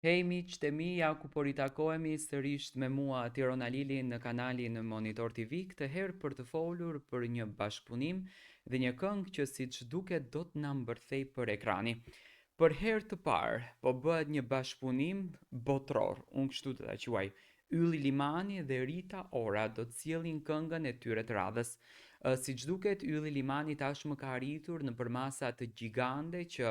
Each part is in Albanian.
Hej miq të mi, ja ku po ritakohemi sërish me mua Tirona Lili në kanalin Monitor TV, këtë herë për të folur për një bashkëpunim dhe një këngë që siç duket do të na mbërthej për ekrani. Për herë të parë po bëhet një bashkëpunim botror, unë kështu të ta quaj. Ylli Limani dhe Rita Ora do të sjellin këngën e tyre të radhës. Siç duket, Ylli Limani tashmë ka arritur në përmasa të gjigande që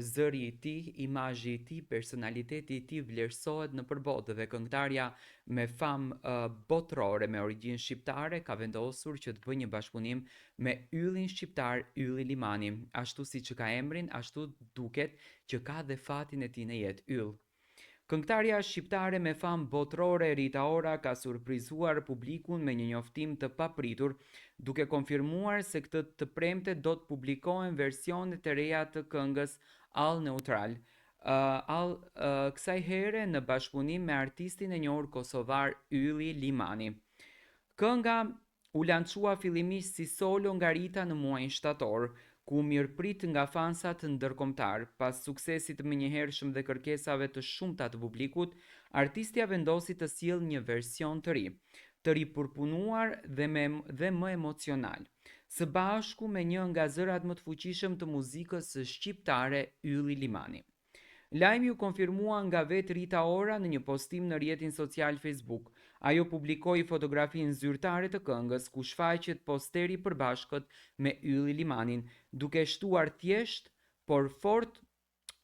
zëri i tij, imazhi i tij, personaliteti i tij vlerësohet në përbotë dhe këngëtarja me famë botrore me origjinë shqiptare ka vendosur që të bëjë një bashkëpunim me yllin shqiptar Ylli Limani, ashtu siç ka emrin, ashtu duket që ka dhe fatin e tij në jetë, Yll. Këngëtarja shqiptare me famë botrore Rita Ora ka surprizuar publikun me një njoftim të papritur, duke konfirmuar se këtë të premte do të publikohen versionet të reja të këngës All Neutral. Kësaj here në bashkëpunim me artistin e njohur kosovar Ylli Limani. Kënga u lançua fillimisht si solo nga Rita në muajin shtator, ku mirëprit nga fansat ndërkombëtar. Pas suksesit menjëhershëm dhe kërkesave të shumta të publikut, artistja vendosi të sjellë një version të ripërpunuar dhe më emocional. Së bashku me një nga zërat më të fuqishëm të muzikës shqiptare, Ylli Limani. Lajmi u konfirmua nga vetë Rita Ora në një postim në rrjetin social Facebook. Ajo publikoi fotografinë zyrtare të këngës, ku shfaqet posteri përbashkët me Ylli Limanin, duke shtuar thjesht, por fort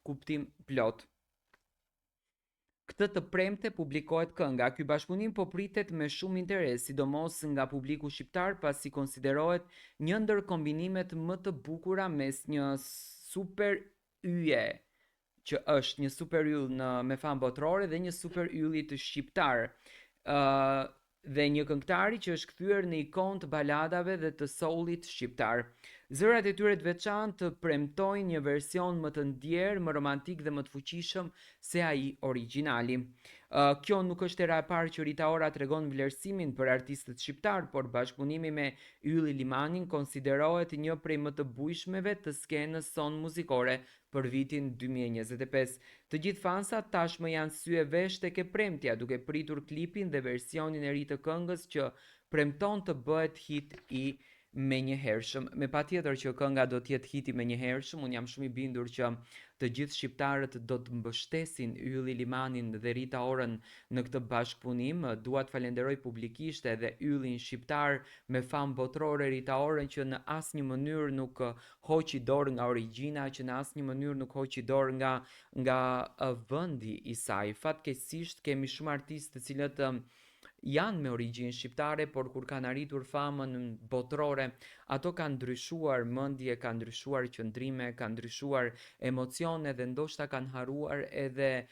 kuptim plot. Këtë të premte publikohet kënga. Ky bashkëpunim po pritet me shumë interes, sidomos nga publiku shqiptar, pasi konsiderohet një ndër kombinimet më të bukura mes një super yje, që është një super yll me famë botrore dhe një super ylli të shqiptar. Dhe një këngëtari që është kthyer në ikonë të baladave dhe të soulit shqiptar. Zërat e tyre të veçantë të premtojnë një version më të ndjerë, më romantik dhe më të fuqishëm se ai origjinali. Kjo nuk është era e parë që Rita Ora tregon vlerësimin për artistët shqiptar, por bashkëpunimi me Ylli Limanin konsiderohet një prej më të bujshmeve të skenës son muzikore për vitin 2025. Të gjithë fansat tashmë janë sy e vesh tek e premtja, duke pritur klipin dhe versionin e ri të këngës që premton të bëhet hit i menjëhershëm. Me patjetër që kënga do të jetë hit i menjëhershëm, unë jam shumë i bindur që të gjithë shqiptarët do të mbështesin Ylli Limanin dhe Rita Orën në këtë bashkëpunim. Dua të falenderoj publikisht edhe yllin shqiptar me famë botrore Rita Orën, që në asnjë mënyrë nuk hoqi dorë nga origjina, që në asnjë mënyrë nuk hoqi dorë nga vendi i saj. Fatkeqësisht kemi shumë artistë të cilët janë me origjinë shqiptare, por kur kanë arritur famën botrore, ato kanë ndryshuar mendje, kanë ndryshuar qëndrime, kanë ndryshuar emocione dhe ndoshta kanë harruar edhe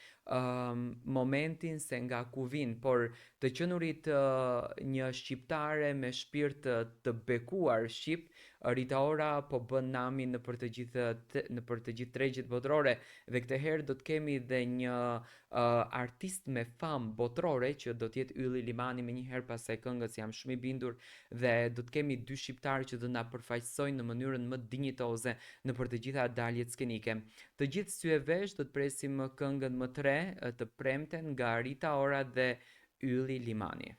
momentin se nga ku vinë, por të qenurit një shqiptare me shpirt të bekuar shqip, Rita Ora po bën namin në për të gjithë tregjet botrore, dhe këtë herë do të kemi dhe një artist me famë botrore që do të jetë Ylli Limani me njëherë pas asaj këngës, jam shumë i bindur, dhe do të kemi dy shqiptarë që do na përfaqësojnë në mënyrën më dinjitoze në për të gjitha daljet skenike. Të gjithë sy e vesh do të presim këngën më të re të premten nga Rita Ora dhe Ylli Limani.